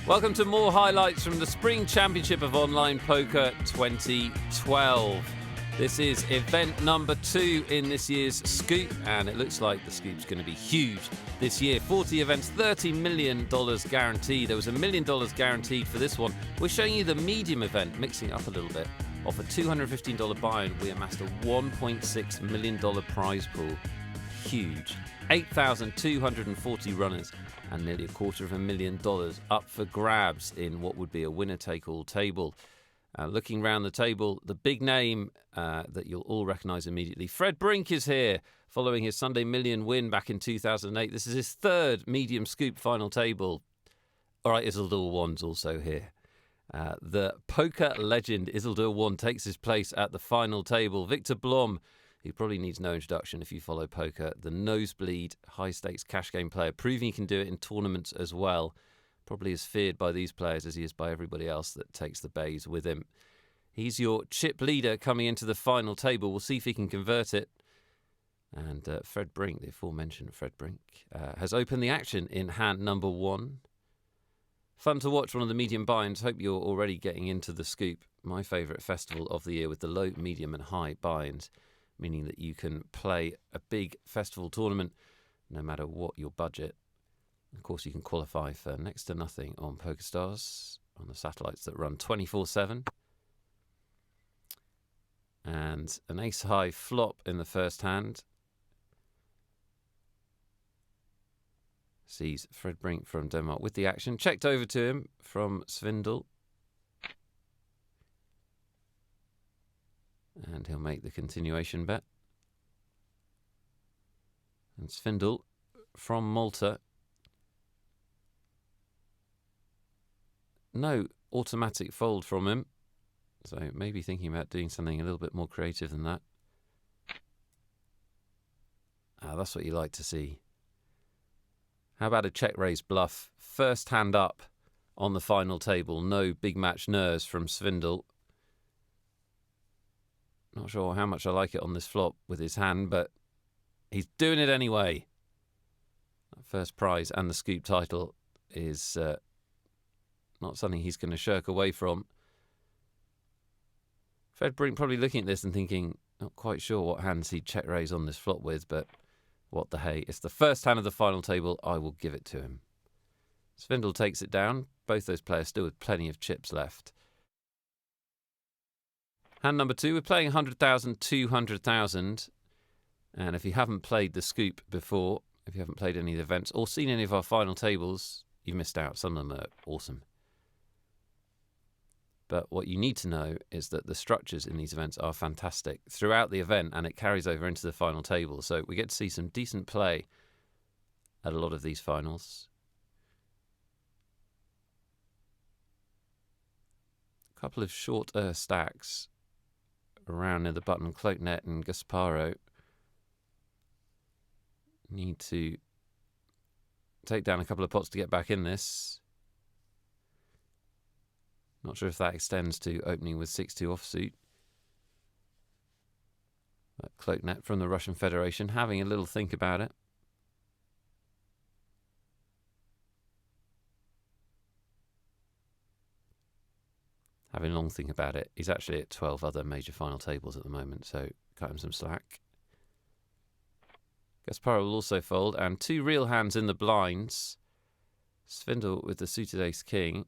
Welcome to more highlights from the Spring Championship of Online Poker 2012. This is event number 2 in this year's Scoop, and it looks like the Scoop's going to be huge this year. 40 events, $30 million guaranteed. There was $1 million guaranteed for this one. We're showing you the medium event, mixing it up a little bit. Off a $215 buy-in, we amassed a $1.6 million prize pool. Huge. 8,240 runners and nearly $250,000 up for grabs in what would be a winner-take-all table. Looking round the table, the big name that you'll all recognise immediately, Fred Brink is here, following his Sunday Million win back in 2008. This is his third medium Scoop final table. All right, Isildur One's also here. The poker legend Isildur One takes his place at the final table. Victor Blom, who probably needs no introduction if you follow poker, the nosebleed high-stakes cash game player, proving he can do it in tournaments as well. Probably as feared by these players as he is by everybody else that takes the bays with him. He's your chip leader coming into the final table. We'll see if he can convert it. And Fred Brink, the aforementioned Fred Brink, has opened the action in hand number 1. Fun to watch, one of the medium buy-ins. Hope you're already getting into the Scoop. My favourite festival of the year with the low, medium and high buy-ins, meaning that you can play a big festival tournament no matter what your budget. Of course, you can qualify for next to nothing on PokerStars, on the satellites that run 24/7. And an ace-high flop in the first hand sees Fred Brink from Denmark with the action. Checked over to him from Svindal. And he'll make the continuation bet. And Svindal from Malta. No automatic fold from him. So maybe thinking about doing something a little bit more creative than that. That's what you like to see. How about a check raise bluff? First hand up on the final table. No big match nerves from Svindal. Not sure how much I like it on this flop with his hand, but he's doing it anyway. That first prize and the Scoop title is not something he's going to shirk away from. Fred Brink probably looking at this and thinking, not quite sure what hands he'd check raise on this flop with, but what the hey. It's the first hand of the final table. I will give it to him. Svindal takes it down. Both those players still with plenty of chips left. Hand number 2, we're playing 100,000, 200,000. And if you haven't played the Scoop before, if you haven't played any of the events or seen any of our final tables, you've missed out. Some of them are awesome. But what you need to know is that the structures in these events are fantastic throughout the event, and it carries over into the final table. So we get to see some decent play at a lot of these finals. A couple of shorter stacks around near the button. Cloaknet and Gasparo need to take down a couple of pots to get back in this. Not sure if that extends to opening with 6-2 offsuit. But Cloaknet from the Russian Federation having a little think about it. Having a long think about it. He's actually at 12 other major final tables at the moment, so cut him some slack. Gasparo will also fold, and 2 real hands in the blinds. Svindal with the suited ace-king,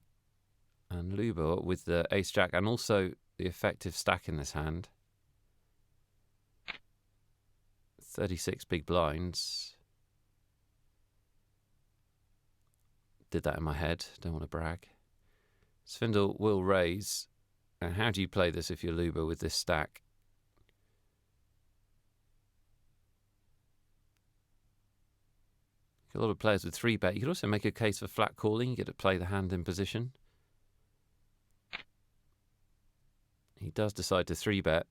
and Lubor with the ace-jack, and also the effective stack in this hand. 36 big blinds. Did that in my head, don't want to brag. Svindal will raise. And how do you play this if you're Lubor with this stack? A lot of players with 3-bet. You could also make a case for flat calling. You get to play the hand in position. He does decide to 3-bet.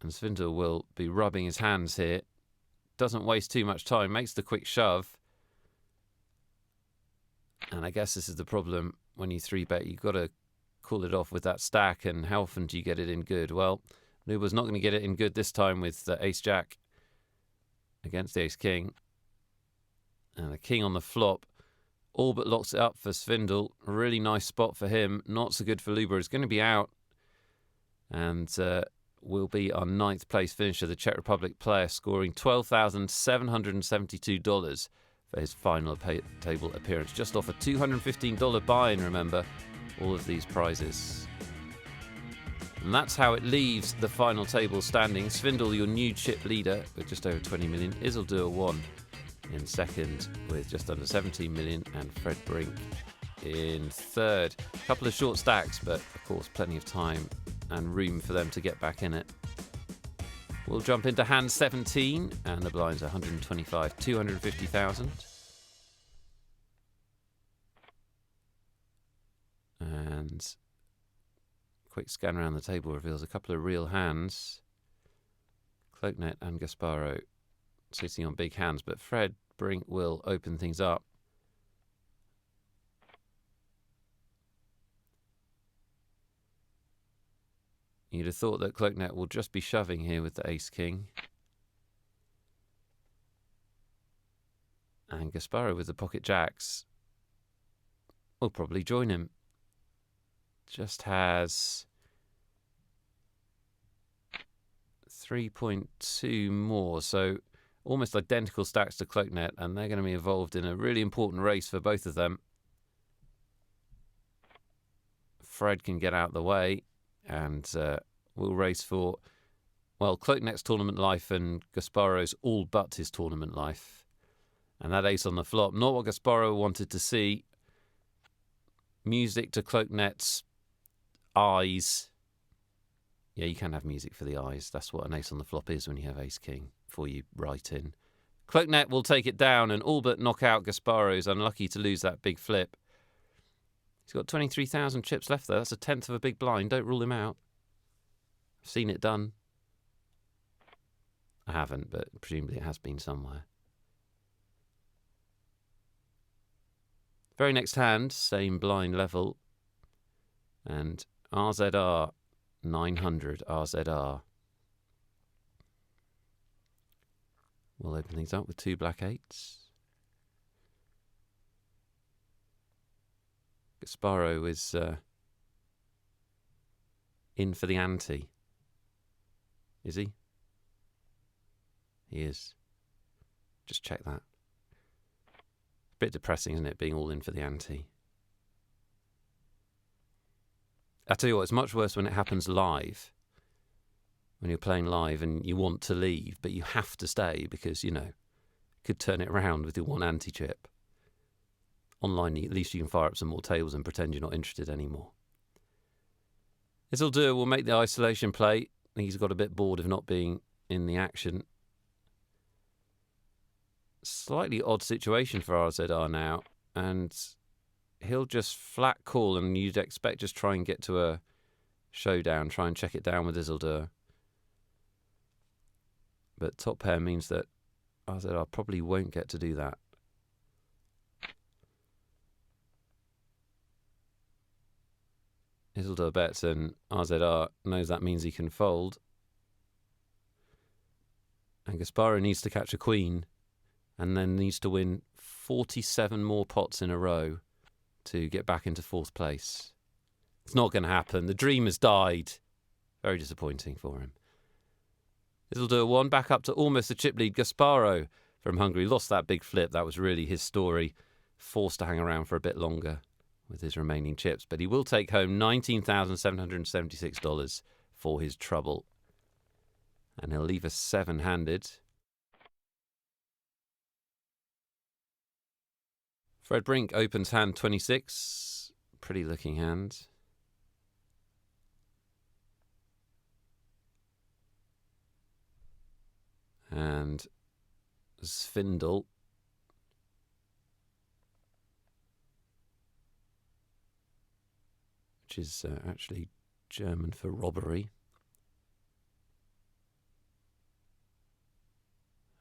And Svindal will be rubbing his hands here. Doesn't waste too much time. Makes the quick shove. And I guess this is the problem when you 3-bet. You've got to call it off with that stack. And how often do you get it in good? Well, Nuba's not going to get it in good this time with Ace-Jack against the Ace-King. And the King on the flop. All but locks it up for Svindal. A really nice spot for him. Not so good for Luba. He's going to be out. And will be our 9th place finisher, the Czech Republic player, scoring $12,772 for his final table appearance. Just off a $215 buy-in, remember, all of these prizes. And that's how it leaves the final table standing. Svindal, your new chip leader, with just over 20 million. Isildur 1 in second with just under 17 million. And Fred Brink in third. A couple of short stacks, but of course plenty of time and room for them to get back in it. We'll jump into hand 17, and the blind's 125, 250,000. And quick scan around the table reveals a couple of real hands. Cloaknet and Gasparo sitting on big hands, but Fred Brink will open things up. You'd have thought that Cloaknet will just be shoving here with the Ace-King. And Gasparo with the pocket jacks will probably join him. Just has 3.2 more, so almost identical stacks to Cloaknet, and they're going to be involved in a really important race for both of them. Fred can get out of the way. And we'll race for, well, Cloaknet's tournament life and Gasparo's all but his tournament life. And that ace on the flop, not what Gasparo wanted to see. Music to Cloaknet's eyes. Yeah, you can have music for the eyes. That's what an ace on the flop is when you have Ace-King, before you write in. Cloaknet will take it down and all but knock out Gasparo's unlucky to lose that big flip. He's got 23,000 chips left there. That's a tenth of a big blind. Don't rule him out. I've seen it done. I haven't, but presumably it has been somewhere. Very next hand, same blind level. And RZR, 900 RZR. We'll open things up with 2 black 8s. Gasparo is in for the ante. Is he? He is. Just check that. A bit depressing, isn't it, being all in for the ante? I tell you what, it's much worse when it happens live. When you're playing live and you want to leave, but you have to stay because, you know, you could turn it around with your one anti-chip. Online, at least you can fire up some more tables and pretend you're not interested anymore. Isildur will make the isolation play. I think he's got a bit bored of not being in the action. Slightly odd situation for RZR now, and he'll just flat call, and you'd expect just try and get to a showdown, try and check it down with Isildur. But top pair means that RZR probably won't get to do that. Isildur bets and RZR knows that means he can fold. And Gasparo needs to catch a queen and then needs to win 47 more pots in a row to get back into 4th place. It's not going to happen. The dream has died. Very disappointing for him. Isildur 1 back up to almost the chip lead. Gasparo from Hungary lost that big flip. That was really his story. Forced to hang around for a bit longer with his remaining chips, but he will take home $19,776 for his trouble. And he'll leave us 7-handed. Fred Brink opens hand 26. Pretty looking hand. And Svindal. Which is actually German for robbery.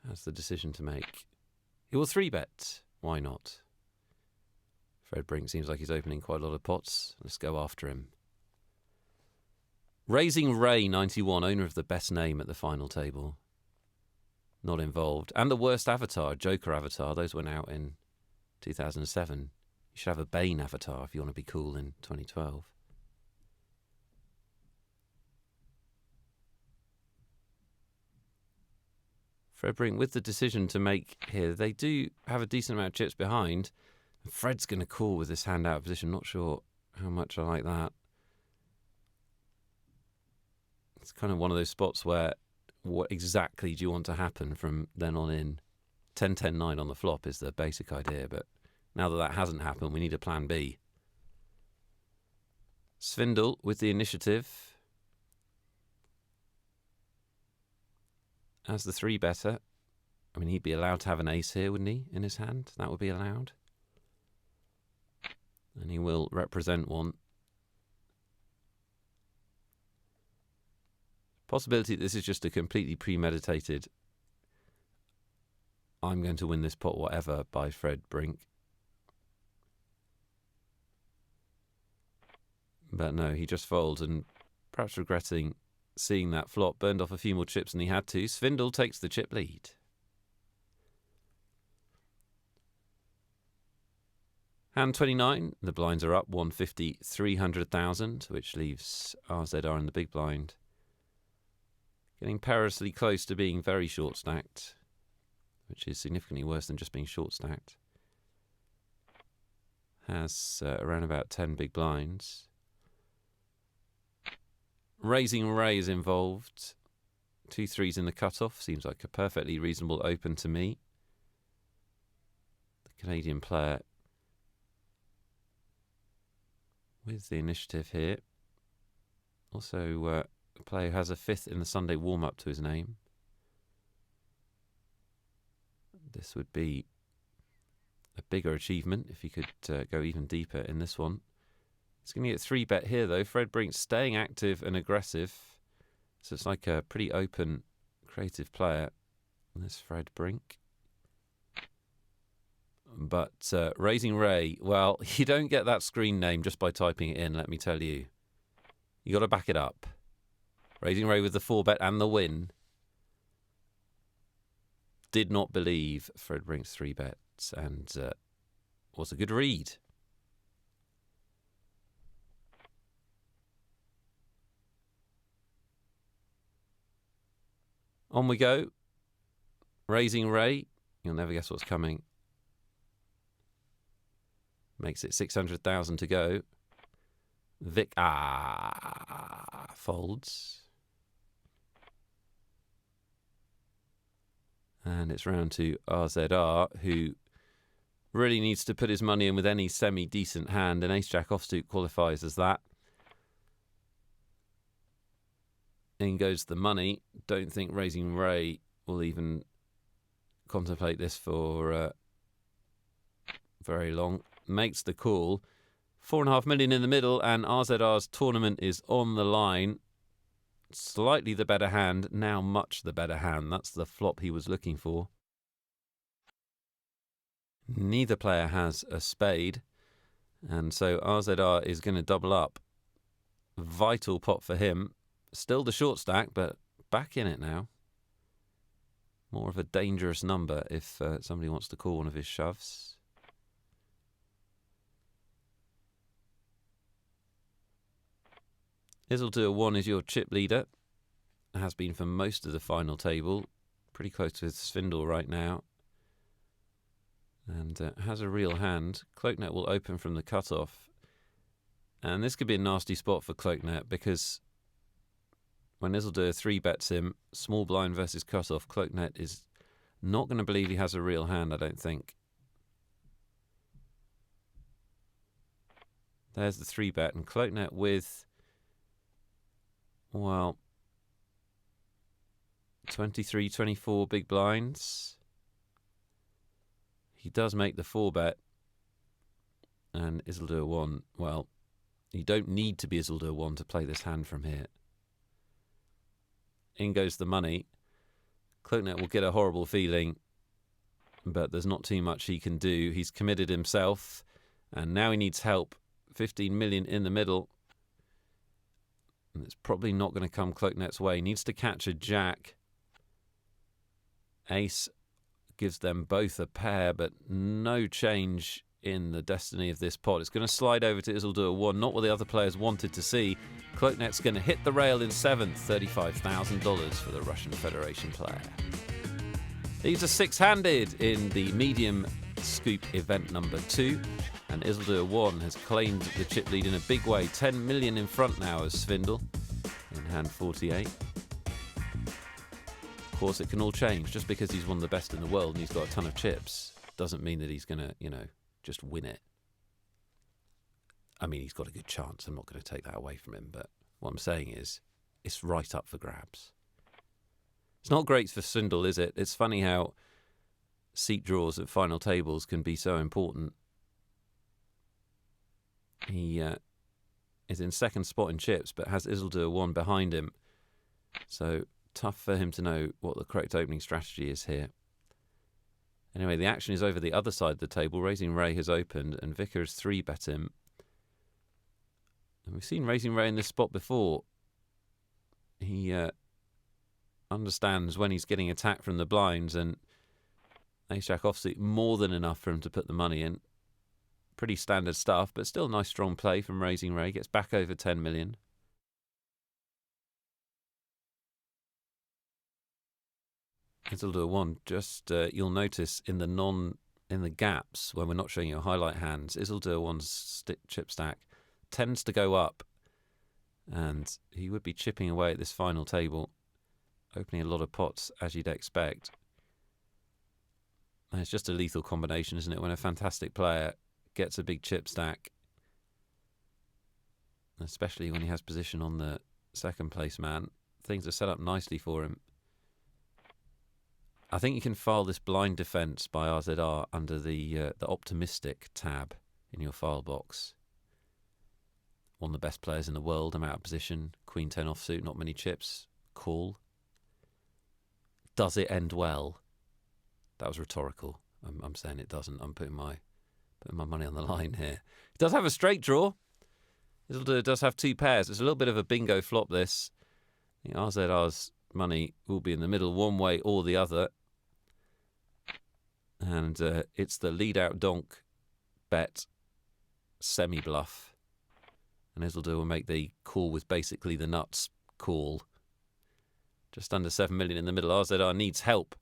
Has the decision to make. He will 3-bet. Why not? Fred Brink seems like he's opening quite a lot of pots. Let's go after him. Raising Ray 91, owner of the best name at the final table. Not involved. And the worst avatar, Joker avatar. Those went out in 2007. You should have a Bane avatar if you want to be cool in 2012. Fred Brink with the decision to make here. They do have a decent amount of chips behind. Fred's going to call with this hand out of position. Not sure how much I like that. It's kind of one of those spots where what exactly do you want to happen from then on in? 10-10-9 on the flop is the basic idea, but now that hasn't happened, we need a plan B. Svindal with the initiative. As the 3-better. I mean, he'd be allowed to have an ace here, wouldn't he, in his hand? That would be allowed. And he will represent one. Possibility this is just a completely premeditated I'm going to win this pot whatever by Fred Brink. But no, he just folds and perhaps regretting seeing that flop, burned off a few more chips than he had to. Svindal takes the chip lead. Hand 29, the blinds are up 150, 300,000, which leaves RZR in the big blind. Getting perilously close to being very short stacked, which is significantly worse than just being short stacked. Has around about 10 big blinds. Raising Ray is involved. 2 3s in the cutoff. Seems like a perfectly reasonable open to me. The Canadian player with the initiative here. Also a player who has a 5th in the Sunday warm-up to his name. This would be a bigger achievement if he could go even deeper in this one. He's going to get 3-bet here, though. Fred Brink staying active and aggressive. So it's like a pretty open, creative player. This Fred Brink. But Raising Ray, well, you don't get that screen name just by typing it in, let me tell you. You got to back it up. Raising Ray with the 4-bet and the win. Did not believe Fred Brink's 3-bets and was a good read. On we go. Raising Ray. You'll never guess what's coming. Makes it 600,000 to go. Vic folds. And it's round to RZR, who really needs to put his money in with any semi-decent hand, and Ace-Jack offsuit qualifies as that. In goes the money. Don't think Raising Ray will even contemplate this for very long. Makes the call. 4.5 million in the middle, and RZR's tournament is on the line. Slightly the better hand, now much the better hand. That's the flop he was looking for. Neither player has a spade, and so RZR is going to double up. Vital pot for him. Still the short stack, but back in it now. More of a dangerous number if somebody wants to call one of his shoves. Event-02-M is your chip leader. Has been for most of the final table. Pretty close to Svindal right now. And has a real hand. Cloaknet will open from the cutoff. And this could be a nasty spot for Cloaknet because when Event-02-M 3-bets him, small blind versus cutoff, Cloaknet is not going to believe he has a real hand, I don't think. There's the 3-bet, and Cloaknet with, well, 23, 24 big blinds. he does make the 4-bet. And Isildur 1, well, you don't need to be Isildur 1 to play this hand from here. In goes the money. Cloaknet will get a horrible feeling, but there's not too much he can do. He's committed himself, and now he needs help. 15 million in the middle. And it's probably not going to come Cloaknet's way. He needs to catch a jack. Ace gives them both a pair, but no change in the destiny of this pot. It's going to slide over to Isildur 1, not what the other players wanted to see. Cloaknet's going to hit the rail in 7th, $35,000 for the Russian Federation player. These are six-handed in the medium scoop event number 2, and Isildur 1 has claimed the chip lead in a big way. 10 million in front now as Svindal in hand 48. Of course, it can all change. Just because he's one of the best in the world and he's got a ton of chips doesn't mean that he's going to, just win it. I mean, he's got a good chance. I'm not going to take that away from him. But what I'm saying is, it's right up for grabs. It's not great for Svindal, is it? It's funny how seat draws at final tables can be so important. He is in second spot in chips, but has Isildur 1 behind him. So tough for him to know what the correct opening strategy is here. Anyway, the action is over the other side of the table. Raising Ray has opened, and Vicar has 3-bet him. And we've seen Raising Ray in this spot before. He understands when he's getting attacked from the blinds, and Ace-Jack offsuit more than enough for him to put the money in. Pretty standard stuff, but still nice strong play from Raising Ray. Gets back over 10 million. Isildur 1, just you'll notice in the gaps when we're not showing you highlight hands, Isildur 1's chip stack tends to go up, and he would be chipping away at this final table, opening a lot of pots as you'd expect. And it's just a lethal combination, isn't it? When a fantastic player gets a big chip stack, especially when he has position on the second place man, things are set up nicely for him. I think you can file this blind defence by RZR under the optimistic tab in your file box. One of the best players in the world. I'm out of position. Queen 10 offsuit, not many chips. Call. Does it end well? That was rhetorical. I'm saying it doesn't. I'm putting my money on the line here. It does have a straight draw. It does have 2 pairs. It's a little bit of a bingo flop, this. I think RZR's money will be in the middle one way or the other. And it's the lead out donk bet semi-bluff. And Isildur will make the call with basically the nuts call. Just under 7 million in the middle. RZR needs help.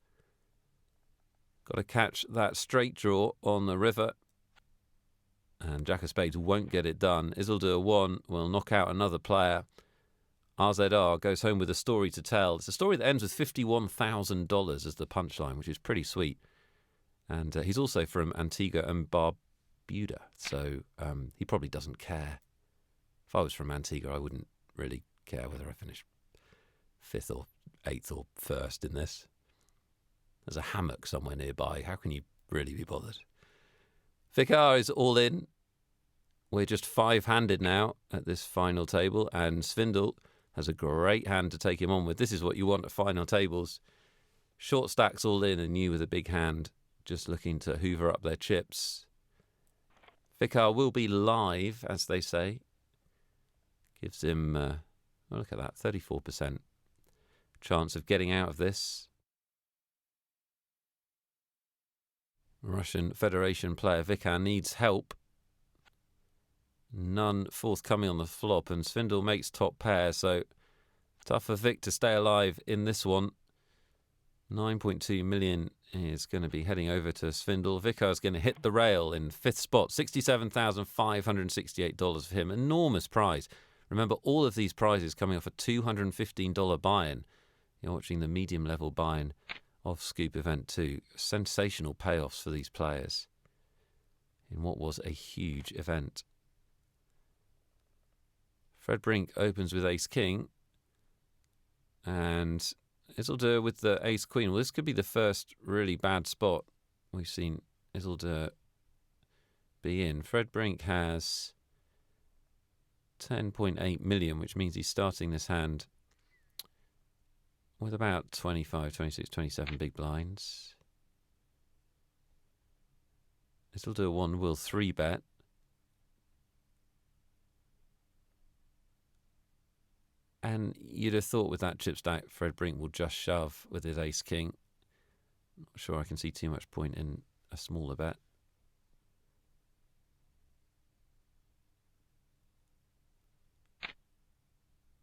Got to catch that straight draw on the river. And Jack of Spades won't get it done. Isildur 1 will knock out another player. RZR goes home with a story to tell. It's a story that ends with $51,000 as the punchline, which is pretty sweet. And he's also from Antigua and Barbuda, so he probably doesn't care. If I was from Antigua, I wouldn't really care whether I finished 5th or 8th or 1st in this. There's a hammock somewhere nearby. How can you really be bothered? Vicar is all in. We're just 5-handed now at this final table, and Svindal has a great hand to take him on with. This is what you want at final tables. Short stacks all in, and you with a big hand just looking to hoover up their chips. Vicar will be live, as they say. Gives him, look at that, 34% chance of getting out of this. Russian Federation player Vicar needs help. None forthcoming on the flop, and Svindal makes top pair, so tough for Vic to stay alive in this one. 9.2 million is going to be heading over to Svindal. Vicar is going to hit the rail in 5th spot. $67,568 for him. Enormous prize. Remember, all of these prizes coming off a $215 buy-in. You're watching the medium level buy-in of Scoop Event 2. Sensational payoffs for these players in what was a huge event. Fred Brink opens with Ace-King. And Isildur with the Ace-Queen. Well, this could be the first really bad spot we've seen Isildur be in? Fred Brink has 10.8 million, which means he's starting this hand with about 25, 26, 27 big blinds. Isildur 1 will 3-bet. And you'd have thought with that chip stack, Fred Brink will just shove with his ace-king. Not sure I can see too much point in a smaller bet.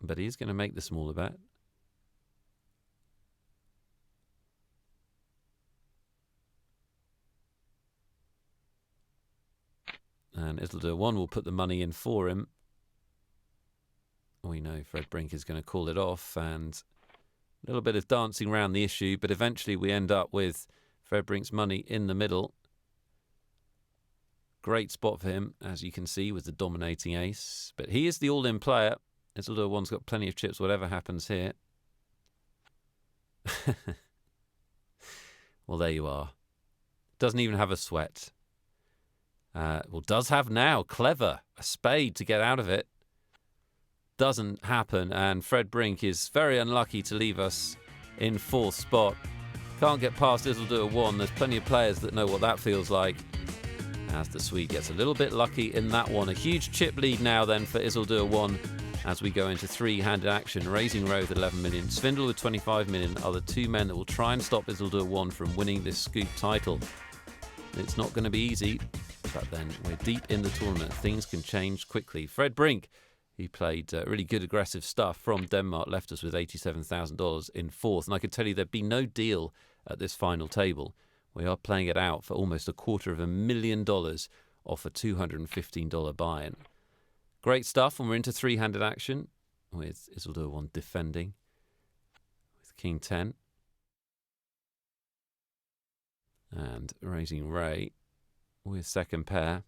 But he's going to make the smaller bet. And Isildur 1 will put the money in for him. We know Fred Brink is going to call it off, and a little bit of dancing around the issue, but eventually we end up with Fred Brink's money in the middle. Great spot for him, as you can see, with the dominating ace. But he is the all-in player. Isildur 1's got plenty of chips, whatever happens here. Well, there you are. Doesn't even have a sweat. Well, does have now. Clever. A spade to get out of it. Doesn't happen, and Fred Brink is very unlucky to leave us in 4th spot. Can't get past Isildur 1. There's plenty of players that know what that feels like, as the Swede gets a little bit lucky in that one. A huge chip lead now then for Isildur 1 as we go into 3-handed action. Raising Row with 11 million, Svindal with 25 million are the 2 men that will try and stop Isildur 1 from winning this scoop title. It's not going to be easy, but then we're deep in the tournament. Things can change quickly. Fred Brink, he played really good aggressive stuff from Denmark, left us with $87,000 in 4th. And I can tell you there'd be no deal at this final table. We are playing it out for almost $250,000 off a $215 buy-in. Great stuff, and we're into 3-handed action with Isildur 1 defending with King 10. And raising Ray with second pair.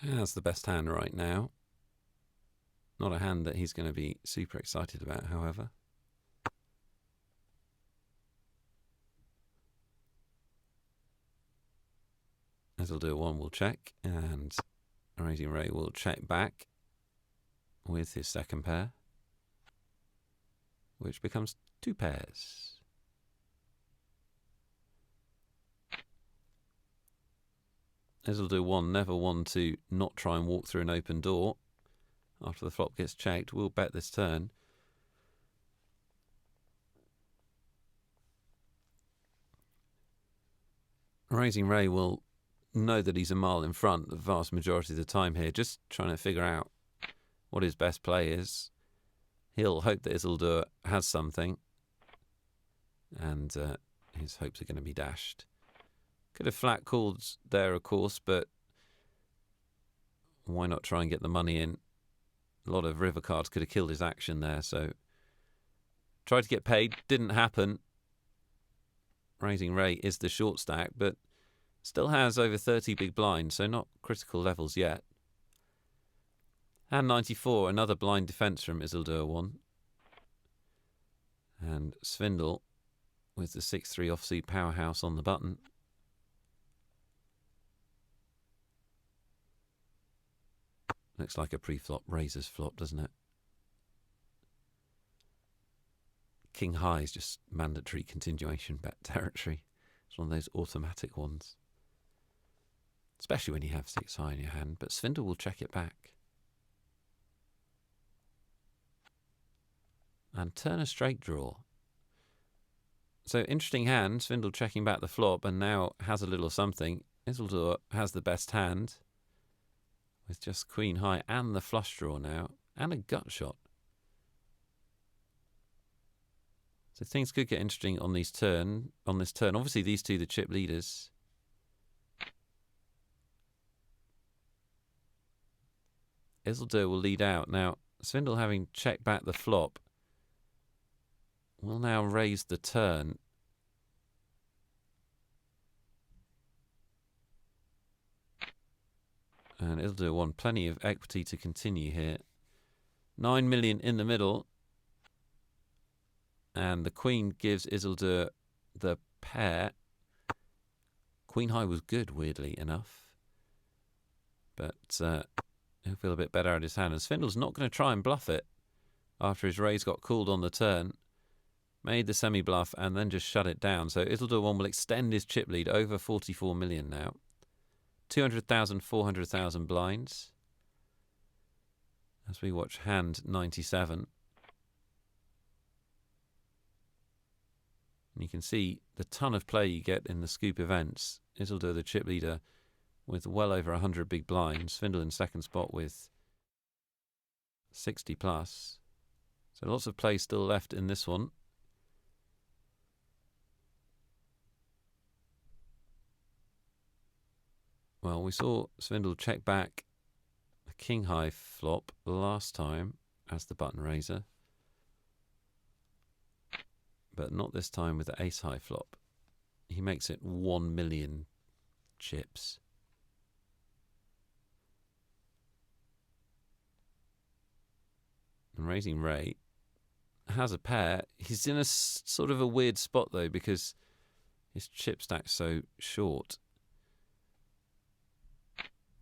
That's the best hand right now. Not a hand that he's going to be super excited about, however. Isildur 1 will check, and Raising Ray will check back with his second pair, which becomes 2 pairs. Isildur 1 never one to not try and walk through an open door. After the flop gets checked, we'll bet this turn. Raising Ray will know that he's a mile in front the vast majority of the time here, just trying to figure out what his best play is. He'll hope that Isildur has something, and his hopes are going to be dashed. Could have flat called there, of course, but why not try and get the money in? A lot of river cards could have killed his action there, so tried to get paid, didn't happen. Raising Ray is the short stack, but still has over 30 big blinds, so not critical levels yet. Hand 94, another blind defence from Isildur 1. And Svindal with the 6-3 offsuit powerhouse on the button. Looks like a pre-flop raiser's flop, doesn't it? King high is just mandatory continuation bet territory. It's one of those automatic ones. Especially when you have 6 high in your hand, but Svindal will check it back. And turn a straight draw. So interesting hand, Svindal checking back the flop and now has a little something. Isildur has the best hand with just queen high and the flush draw now and a gut shot. So things could get interesting on this turn. Obviously these two the chip leaders. Isildur will lead out. Now Svindal, having checked back the flop, will now raise the turn. And Isildur won plenty of equity to continue here. 9 million in the middle. And the queen gives Isildur the pair. Queen high was good, weirdly enough. But he'll feel a bit better at his hand. And Svindl's not going to try and bluff it after his raise got called on the turn. Made the semi-bluff and then just shut it down. So Event-02-M will extend his chip lead over 44 million now. 200,000, 400,000 blinds. As we watch hand 97. And you can see the ton of play you get in the scoop events. Event-02-M, the chip leader, with well over 100 big blinds. Svindl in second spot with 60 plus. So lots of play still left in this one. Well, we saw Svindl check back a king high flop last time as the button raiser. But not this time with the ace high flop. He makes it 1 million chips. And raising Ray has a pair. He's in a sort of a weird spot though, because his chip stack's so short.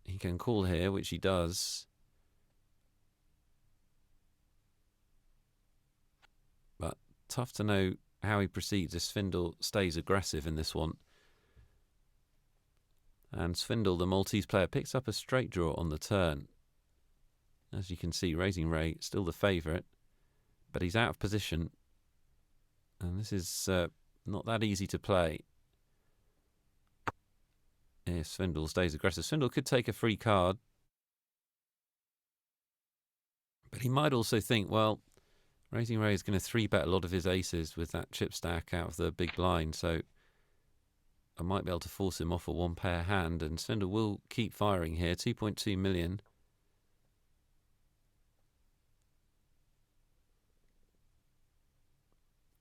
He can call here, which he does. But tough to know how he proceeds if Svindl stays aggressive in this one. And Svindl, the Maltese player, picks up a straight draw on the turn. As you can see, raising Ray, still the favourite. But he's out of position. And this is not that easy to play. If Svindl stays aggressive. Svindl could take a free card. But he might also think, well, raising Ray is going to 3-bet a lot of his aces with that chip stack out of the big blind. So I might be able to force him off a one-pair hand. And Svindl will keep firing here. 2.2 million.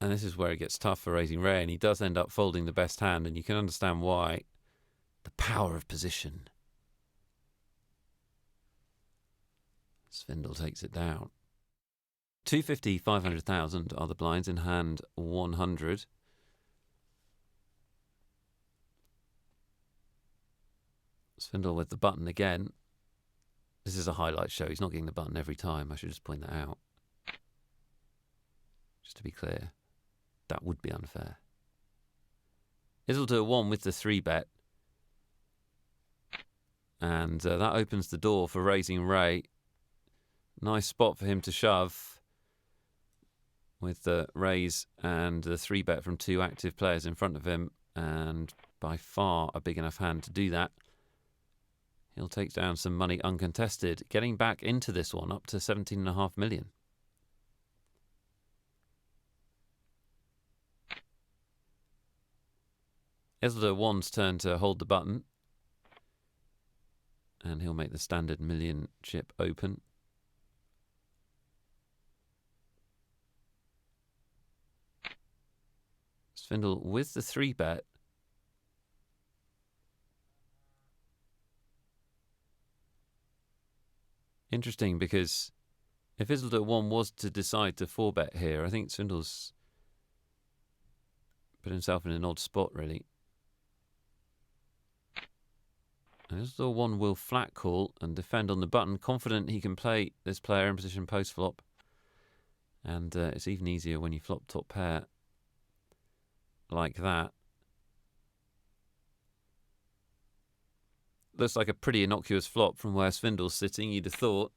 And this is where it gets tough for raising Ray. And he does end up folding the best hand. And you can understand why. The power of position. Svindl takes it down. 250, 500,000 are the blinds in hand 100. Svindl with the button again. This is a highlight show. He's not getting the button every time. I should just point that out. Just to be clear. That would be unfair. Event-02-M with the 3-bet. And that opens the door for raising Ray. Nice spot for him to shove with the raise and the 3-bet from two active players in front of him. And by far a big enough hand to do that. He'll take down some money uncontested. Getting back into this one up to 17.5 million. Event-02-M's turn to hold the button. And he'll make the standard million chip open. Svindl with the 3-bet. Interesting, because if Event-02-M was to decide to 4-bet here, I think Svindl's put himself in an odd spot, really. Event-02-M will flat call and defend on the button, confident he can play this player in position post-flop. And it's even easier when you flop top pair like that. Looks like a pretty innocuous flop from where Svindl's sitting, you'd have thought.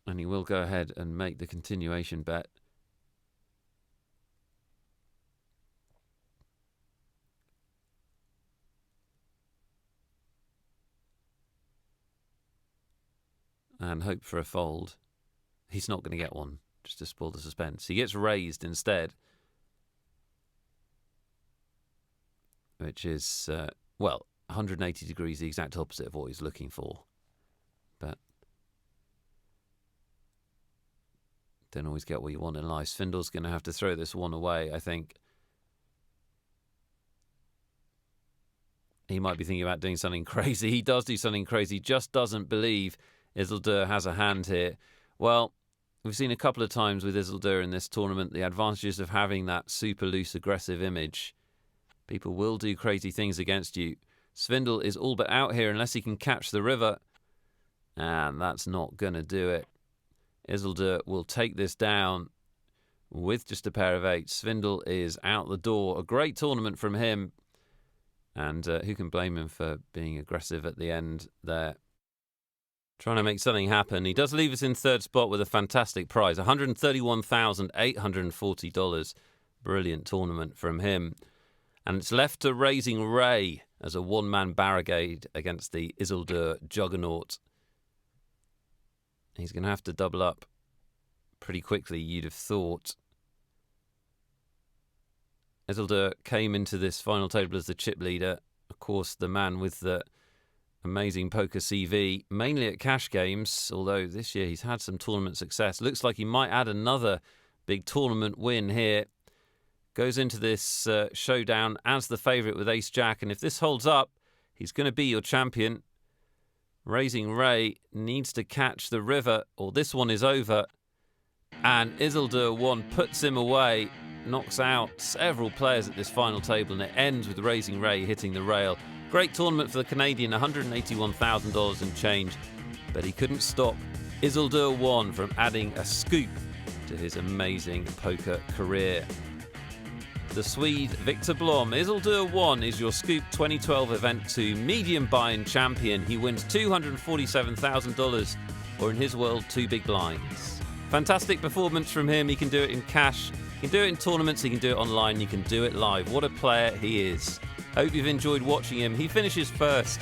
And he will go ahead and make the continuation bet. And hope for a fold. He's not going to get one, just to spoil the suspense. He gets raised instead. Which is, well, 180 degrees, the exact opposite of what he's looking for. But don't always get what you want in life. Svindl's going to have to throw this one away, I think. He might be thinking about doing something crazy. He does do something crazy, just doesn't believe Event-02-M has a hand here. Well, we've seen a couple of times with Isildur in this tournament the advantages of having that super loose, aggressive image. People will do crazy things against you. Svindal is all but out here unless he can catch the river. And that's not going to do it. Isildur will take this down with just a pair of eights. Svindal is out the door. A great tournament from him. And who can blame him for being aggressive at the end there? Trying to make something happen. He does leave us in third spot with a fantastic prize, $131,840. Brilliant tournament from him. And it's left to Raising Ray as a one-man barricade against the Isildur juggernaut. He's going to have to double up pretty quickly, you'd have thought. Isildur came into this final table as the chip leader. Of course, the man with the amazing poker CV, mainly at cash games, although this year he's had some tournament success. Looks like he might add another big tournament win here. Goes into this showdown as the favourite with Ace-Jack, and if this holds up, he's going to be your champion. Raising Ray needs to catch the river, or this one is over. And Isildur 1 puts him away, knocks out several players at this final table, and it ends with Raising Ray hitting the rail. Great tournament for the Canadian, $181,000 and change, but he couldn't stop Isildur 1 from adding a scoop to his amazing poker career. The Swede Victor Blom, Isildur 1 is your Scoop 2012 Event-02 medium buy-in champion. He wins $247,000, or in his world, 2 big blinds. Fantastic performance from him. He can do it in cash, he can do it in tournaments, he can do it online, he can do it live. What a player he is. Hope you've enjoyed watching him. He finishes first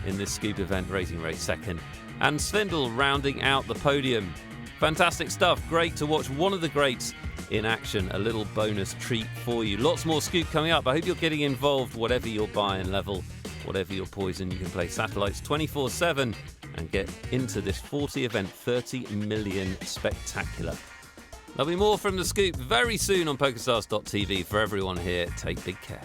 in this Scoop event, Raising Ray second, and Svindal rounding out the podium. Fantastic stuff. Great to watch one of the greats in action. A little bonus treat for you. Lots more Scoop coming up. I hope you're getting involved, whatever your buy-in level, whatever your poison. You can play Satellites 24/7 and get into this 40 event, 30 million spectacular. There'll be more from the Scoop very soon on PokerStars.tv. For everyone here, take big care.